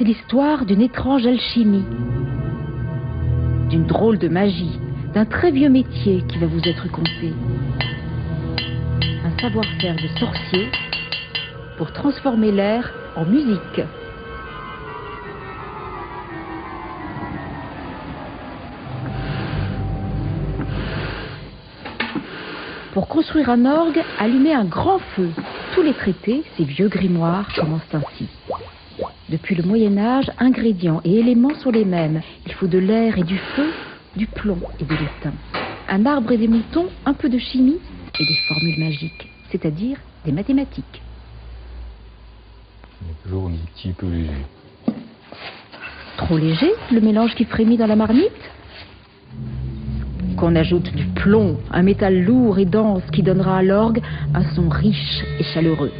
c'est l'histoire d'une étrange alchimie, d'une drôle de magie, d'un très vieux métier qui va vous être conté. Un savoir-faire de sorcier pour transformer l'air en musique. Pour construire un orgue, allumez un grand feu. Tous les traités, ces vieux grimoires, commencent ainsi. Depuis le Moyen-Âge, ingrédients et éléments sont les mêmes. Il faut de l'air et du feu, du plomb et de l'étain. Un arbre et des moutons, un peu de chimie et des formules magiques, c'est-à-dire des mathématiques. Il est toujours un petit peu léger. Trop léger, le mélange qui frémit dans la marmite? Qu'on ajoute du plomb, un métal lourd et dense qui donnera à l'orgue un son riche et chaleureux.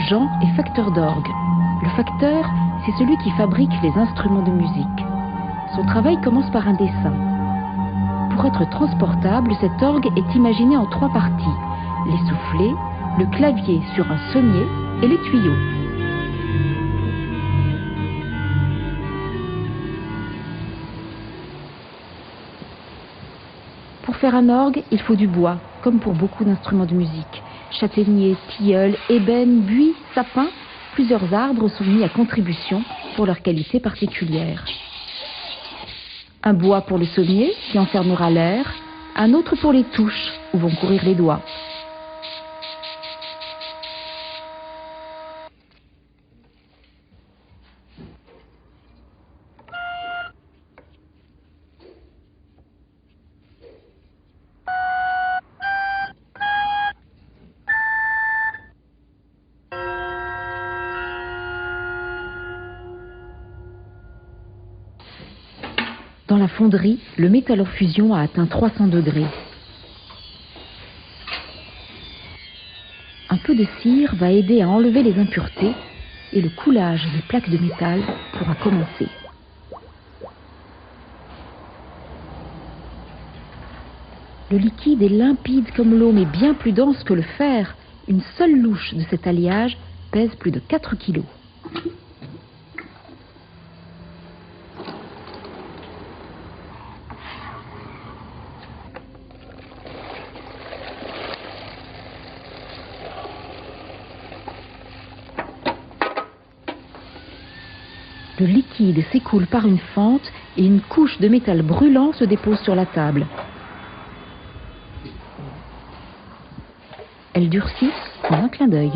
Jean est facteur d'orgue. Le facteur, c'est celui qui fabrique les instruments de musique. Son travail commence par un dessin. Pour être transportable, cet orgue est imaginé en 3 parties. Les soufflets, le clavier sur un sommier et les tuyaux. Pour faire un orgue, il faut du bois, comme pour beaucoup d'instruments de musique. Châtaignier, tilleul, ébène, buis, sapin, plusieurs arbres sont mis à contribution pour leur qualité particulière. Un bois pour le sommier, qui enfermera l'air, un autre pour les touches, où vont courir les doigts. Dans la fonderie, le métal en fusion a atteint 300 degrés. Un peu de cire va aider à enlever les impuretés et le coulage des plaques de métal pourra commencer. Le liquide est limpide comme l'eau, mais bien plus dense que le fer. Une seule louche de cet alliage pèse plus de 4 kilos. Le liquide s'écoule par une fente et une couche de métal brûlant se dépose sur la table. Elle durcit en un clin d'œil.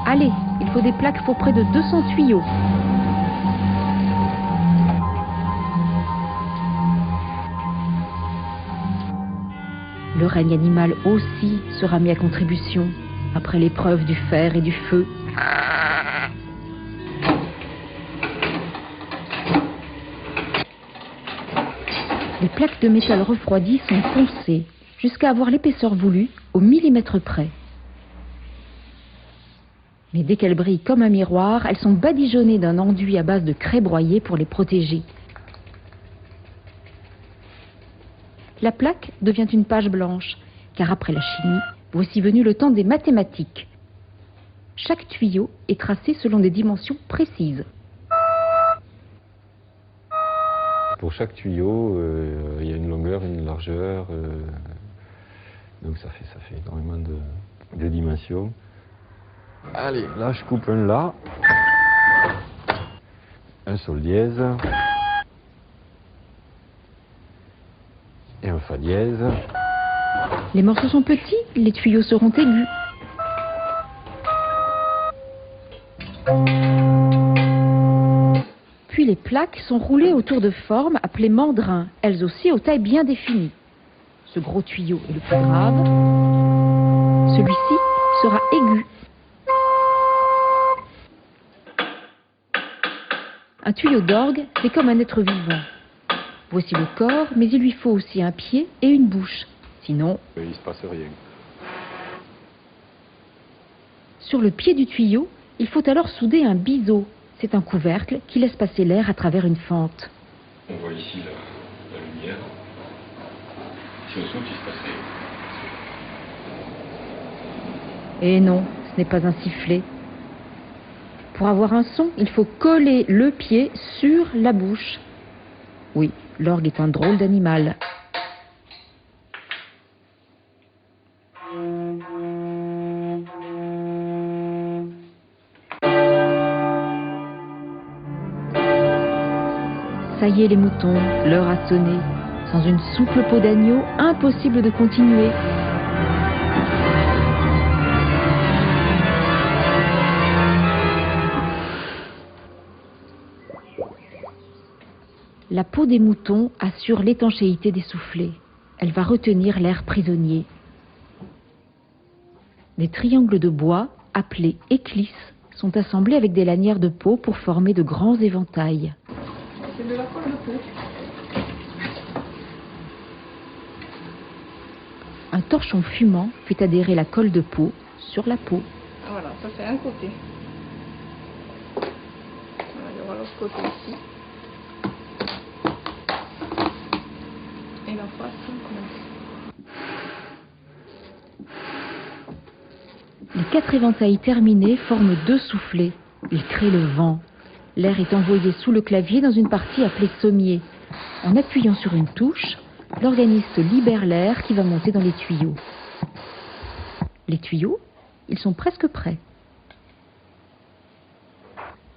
Allez, il faut des plaques pour près de 200 tuyaux. Le règne animal aussi sera mis à contribution, après l'épreuve du fer et du feu. Les plaques de métal refroidies sont poncées, jusqu'à avoir l'épaisseur voulue, au millimètre près. Mais dès qu'elles brillent comme un miroir, elles sont badigeonnées d'un enduit à base de craie broyée pour les protéger. La plaque devient une page blanche, car après la chimie, voici venu le temps des mathématiques. Chaque tuyau est tracé selon des dimensions précises. Pour chaque tuyau, il y a une longueur, une largeur, donc ça fait énormément de dimensions. Allez, là je coupe un La, un Sol dièse et un Fa dièse. Les morceaux sont petits, les tuyaux seront aigus. Puis les plaques sont roulées autour de formes appelées mandrins, elles aussi aux tailles bien définies. Ce gros tuyau est le plus grave. Celui-ci sera aigu. Un tuyau d'orgue, c'est comme un être vivant. Voici le corps, mais il lui faut aussi un pied et une bouche. Sinon, il ne se passe rien. sur le pied du tuyau, il faut alors souder un biseau. C'est un couvercle qui laisse passer l'air à travers une fente. On voit ici la lumière. Si on saute, il se passe rien. Et non, ce n'est pas un sifflet. Pour avoir un son, il faut coller le pied sur la bouche. Oui, l'orgue est un drôle d'animal. Ça y est les moutons, l'heure a sonné. Sans une souple peau d'agneau, impossible de continuer. La peau des moutons assure l'étanchéité des soufflets. Elle va retenir l'air prisonnier. Des triangles de bois, appelés éclisses, sont assemblés avec des lanières de peau pour former de grands éventails. C'est de la colle de peau. Un torchon fumant fait adhérer la colle de peau sur la peau. Voilà, ça c'est un côté. Voilà, il y aura l'autre côté ici. Et la face, comme ça. Les 4 éventails terminés forment 2 soufflets. Ils créent le vent. L'air est envoyé sous le clavier dans une partie appelée sommier. En appuyant sur une touche, l'organiste libère l'air qui va monter dans les tuyaux. Les tuyaux, ils sont presque prêts.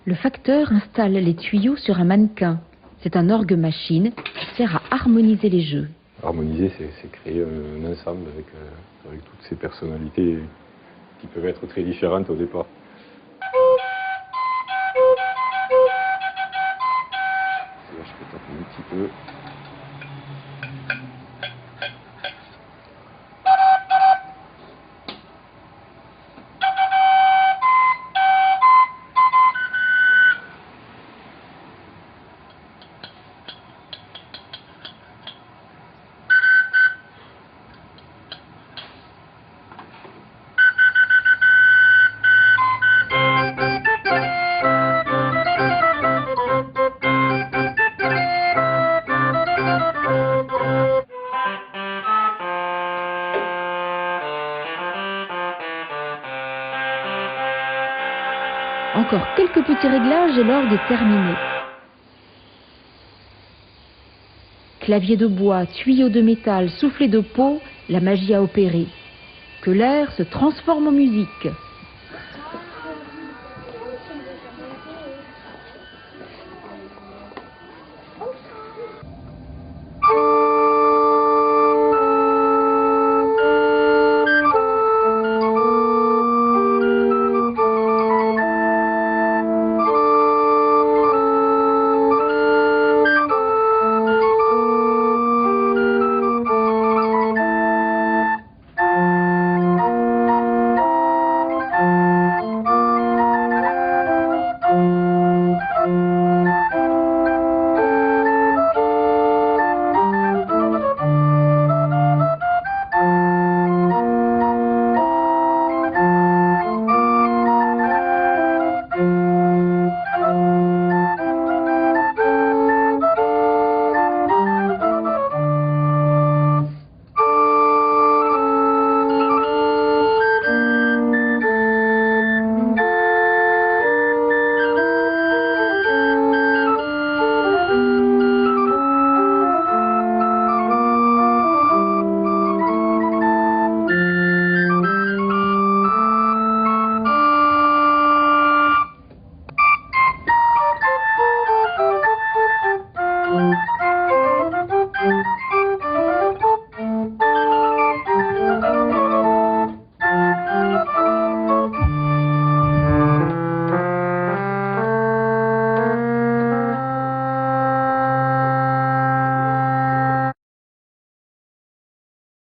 Le facteur installe les tuyaux sur un mannequin. C'est un orgue-machine qui sert à harmoniser les jeux. Harmoniser, c'est créer un ensemble avec toutes ces personnalités qui peuvent être très différentes au départ. Là, je peux taper un petit peu. Encore quelques petits réglages et l'orgue est terminé. Clavier de bois, tuyaux de métal, soufflet de peau, la magie a opéré. Que l'air se transforme en musique.